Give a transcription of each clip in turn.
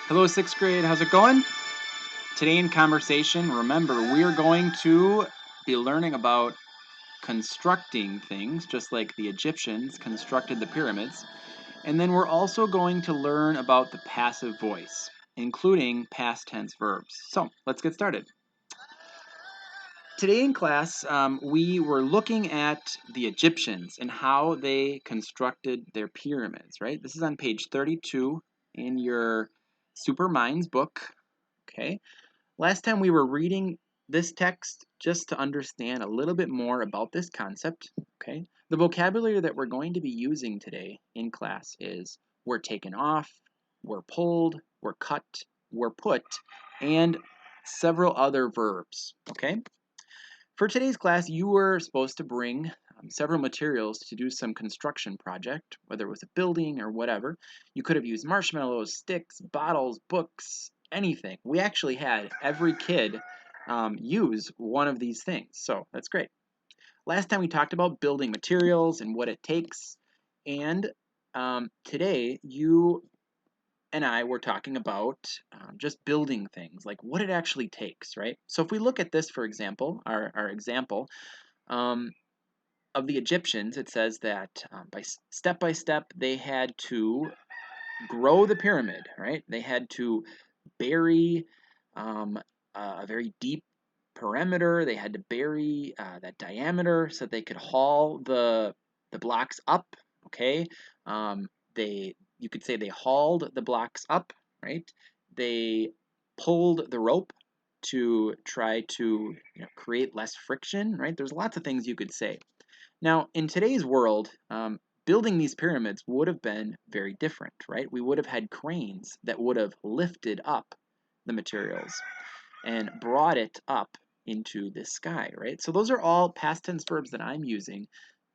Hello, 6th grade. How's it going? Today in conversation, remember, we're going to be learning about constructing things, just like the Egyptians constructed the pyramids. And then we're also going to learn about the passive voice, including past tense verbs. So let's get started. Today in class, we were looking at the Egyptians and how they constructed their pyramids, right? This is on page 32 in your Super Minds book, okay? Last time we were reading this text just to understand a little bit more about this concept, okay? The vocabulary that we're going to be using today in class is we're taken off, we're pulled, we're cut, we're put, and several other verbs, okay? For today's class, you were supposed to bring several materials to do some construction project, whether it was a building or whatever. You could have used marshmallows, sticks, bottles, books, anything. We actually had every kid use one of these things, so that's great. Last time we talked about building materials and what it takes, and today you and I were talking about just building things, like what it actually takes, right? So if we look at this, for example, our example um, of the Egyptians, it says that by step, they had to grow the pyramid, right? They had to bury a very deep perimeter. They had to bury that diameter so they could haul the blocks up. Okay, they you could say they hauled the blocks up, right? They pulled the rope to try to create less friction, right? There's lots of things you could say. Now, in today's world, building these pyramids would have been very different, right? We would have had cranes that would have lifted up the materials and brought it up into the sky, right? So those are all past tense verbs that I'm using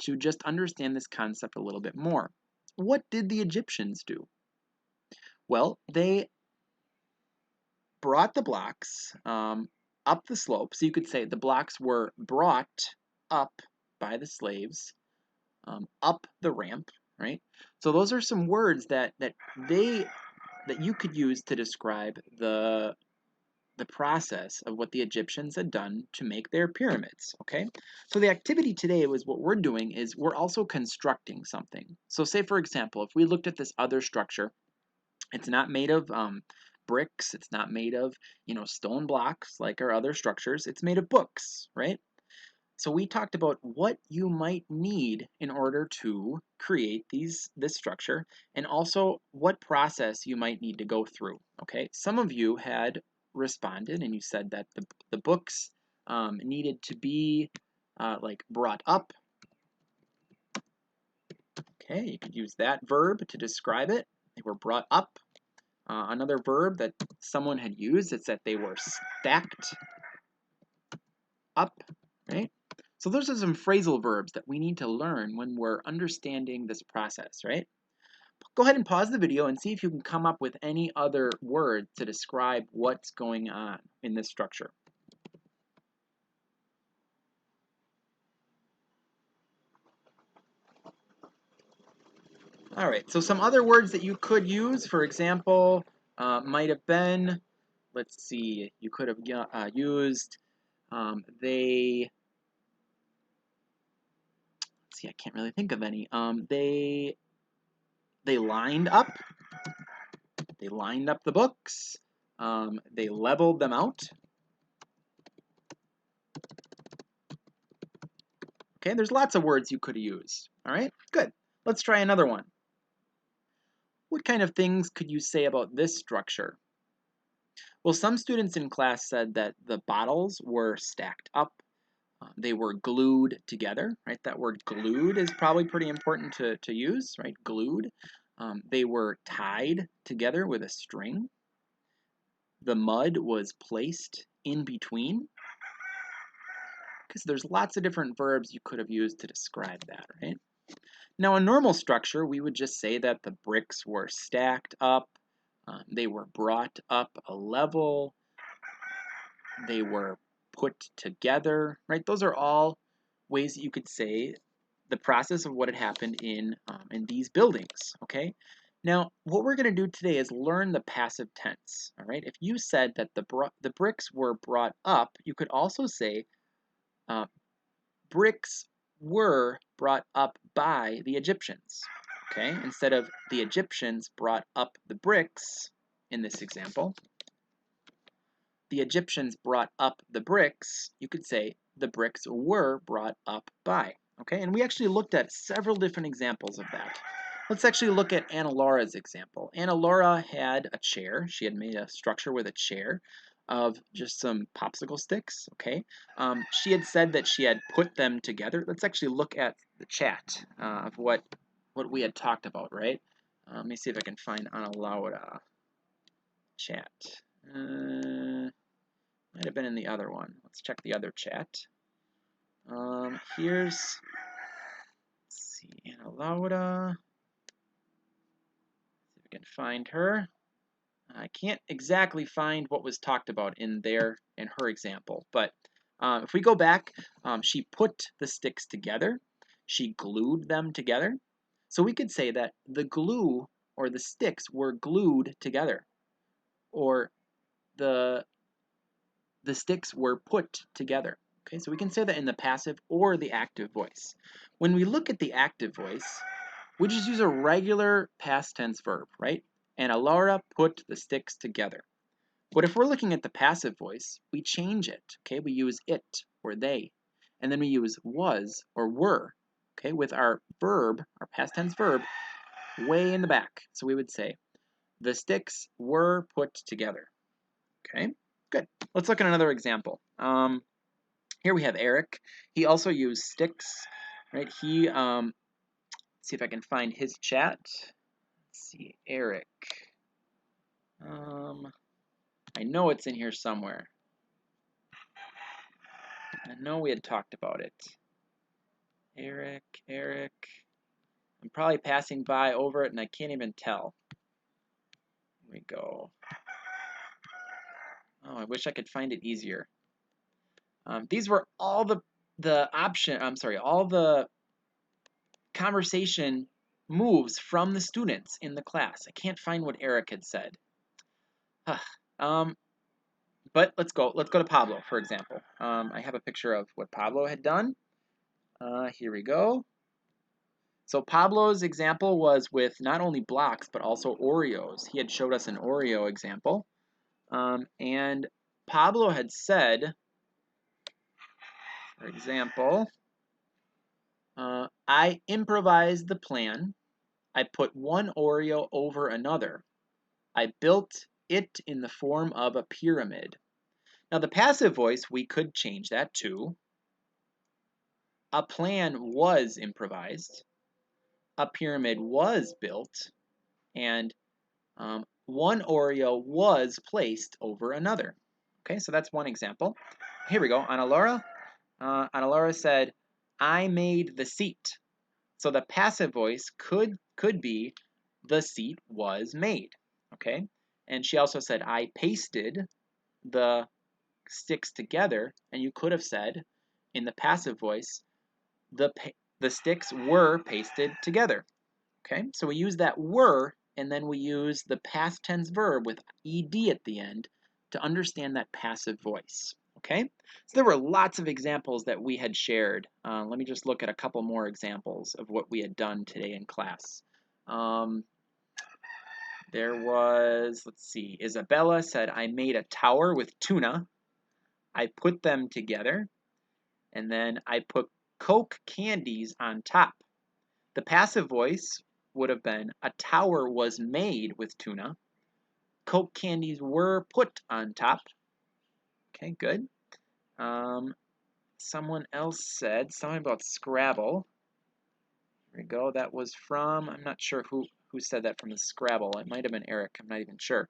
to just understand this concept a little bit more. What did the Egyptians do? Well, they brought the blocks up the slope. So you could say the blocks were brought up by the slaves up the ramp, right? So those are some words that you could use to describe the process of what the Egyptians had done to make their pyramids, okay? So the activity today was what we're doing is we're also constructing something. So say, for example, if we looked at this other structure, it's not made of bricks, it's not made of, stone blocks like our other structures, it's made of books, right? So we talked about what you might need in order to create this structure and also what process you might need to go through, okay? Some of you had responded and you said that the books needed to be like brought up. Okay, you could use that verb to describe it. They were brought up. Another verb that someone had used is that they were stacked up, right? So those are some phrasal verbs that we need to learn when we're understanding this process, right? Go ahead and pause the video and see if you can come up with any other words to describe what's going on in this structure. All right, so some other words that you could use, for example, might have been, let's see, you could have used they, let's see, I can't really think of any. They lined up. They lined up the books. They leveled them out. Okay, there's lots of words you could use. All right, good. Let's try another one. What kind of things could you say about this structure? Well, some students in class said that the bottles were stacked up. They were glued together, right? That word glued is probably pretty important to use, right? Glued. They were tied together with a string. The mud was placed in between. Because there's lots of different verbs you could have used to describe that, right? Now, a normal structure, we would just say that the bricks were stacked up, they were brought up a level, they were put together, right? Those are all ways that you could say the process of what had happened in these buildings, okay? Now, what we're going to do today is learn the passive tense. All right. If you said that the bricks were brought up, you could also say uh, bricks were brought up by the Egyptians. Okay. Instead of the Egyptians brought up the bricks in this example, the Egyptians brought up the bricks, you could say the bricks were brought up by. Okay, and we actually looked at several different examples of that. Let's actually look at Anna Laura's example. Anna Laura had a chair. She had made a structure with a chair of just some popsicle sticks. Okay, she had said that she had put them together. Let's actually look at the chat of what we had talked about, right? Let me see if I can find Anna Laura chat. Might have been in the other one. Let's check the other chat. Let's see, Anna Laura. See if we can find her. I can't exactly find what was talked about in her example, but if we go back, she put the sticks together. She glued them together. So we could say that the glue or the sticks were glued together, or the sticks were put together. Okay, so we can say that in the passive or the active voice. When we look at the active voice, we just use a regular past tense verb, right? And Laura put the sticks together. But if we're looking at the passive voice, we change it. Okay, we use it or they. And then we use was or were, okay, with our verb, our past tense verb, way in the back. So we would say, the sticks were put together. Okay, good. Let's look at another example. Here we have Eric. He also used sticks, right? Let's see if I can find his chat. Let's see, Eric. I know it's in here somewhere. I know we had talked about it. Eric. I'm probably passing by over it and I can't even tell. Here we go. Oh, I wish I could find it easier. These were all all the conversation moves from the students in the class. I can't find what Eric had said. But let's go to Pablo, for example. I have a picture of what Pablo had done. Here we go. So Pablo's example was with not only blocks, but also Oreos. He had showed us an Oreo example. And Pablo had said, for example, I improvised the plan. I put one Oreo over another. I built it in the form of a pyramid. Now the passive voice, we could change that to, a plan was improvised, a pyramid was built, and one Oreo was placed over another. Okay, so that's one example. Here we go. Ana Laura said, I made the seat. So the passive voice could be, the seat was made. Okay, and she also said, I pasted the sticks together, and you could have said in the passive voice, the sticks were pasted together. Okay, so we use that were, and then we use the past tense verb with ed at the end to understand that passive voice. Okay, so there were lots of examples that we had shared. Let me just look at a couple more examples of what we had done today in class. There was, let's see, Isabella said, I made a tower with tuna. I put them together, and then I put Coke candies on top. The passive voice would have been, a tower was made with tuna. Coke candies were put on top. Okay, good. Someone else said something about Scrabble. Here we go. That was from, I'm not sure who said that from the Scrabble. It might have been Eric. I'm not even sure.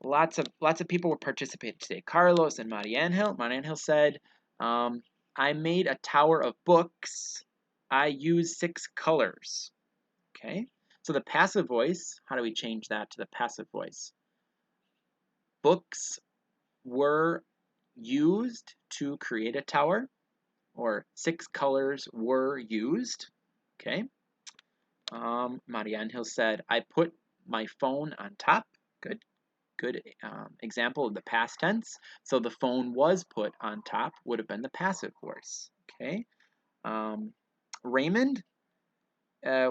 Lots of people were participating today. Carlos and Mariangel. Mariangel said, I made a tower of books. I used 6 colors. Okay, so the passive voice, how do we change that to the passive voice? Books were used to create a tower, or 6 colors were used. Okay, Mariangel said, I put my phone on top. Good example of the past tense. So the phone was put on top would have been the passive voice. Okay. Raymond,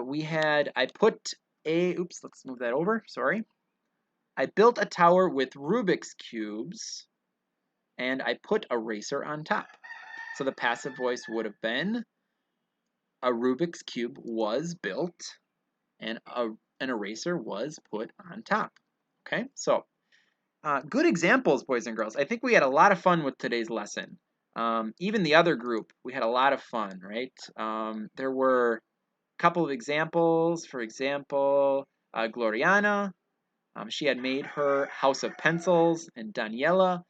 we had, oops, let's move that over. Sorry. I built a tower with Rubik's cubes and I put a racer on top. So the passive voice would have been a Rubik's cube was built and an eraser was put on top. Okay, so good examples, boys and girls. I think we had a lot of fun with today's lesson. Even the other group, we had a lot of fun, right? There were a couple of examples. For example, Gloriana, she had made her house of pencils, and Daniela,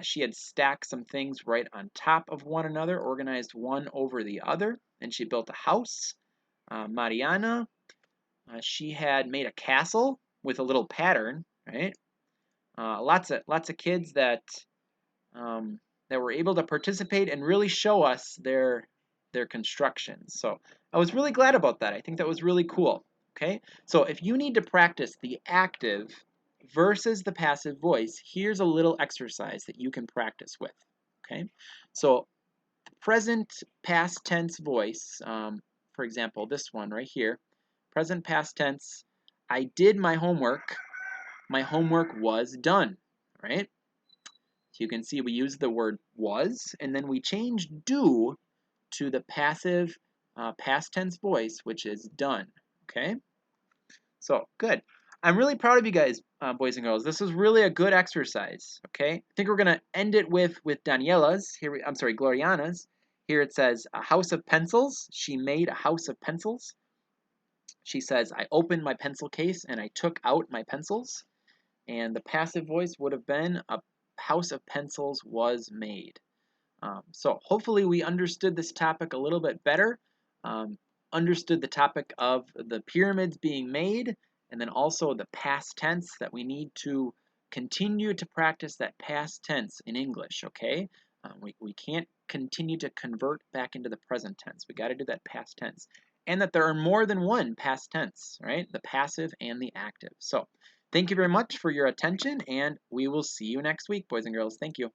she had stacked some things right on top of one another, organized one over the other, and she built a house. Mariana, she had made a castle with a little pattern, right? Lots of kids that were able to participate and really show us their constructions. So I was really glad about that. I think that was really cool. Okay, so if you need to practice the active versus the passive voice, here's a little exercise that you can practice with. Okay, so the present past tense voice, for example, this one right here, present past tense. I did my homework. My homework was done. Right? So you can see we use the word was, and then we change do to the passive past tense voice, which is done. Okay? So, good. I'm really proud of you guys, boys and girls. This was really a good exercise. Okay? I think we're going to end it with Daniela's. I'm sorry, Gloriana's. Here it says, a house of pencils. She made a house of pencils. She says, I opened my pencil case and I took out my pencils. And the passive voice would have been, a house of pencils was made. So hopefully we understood this topic a little bit better, understood the topic of the pyramids being made, and then also the past tense, that we need to continue to practice that past tense in English, okay? We can't continue to convert back into the present tense. We got to do that past tense. And that there are more than one past tense, right? The passive and the active. So thank you very much for your attention, and we will see you next week, boys and girls. Thank you.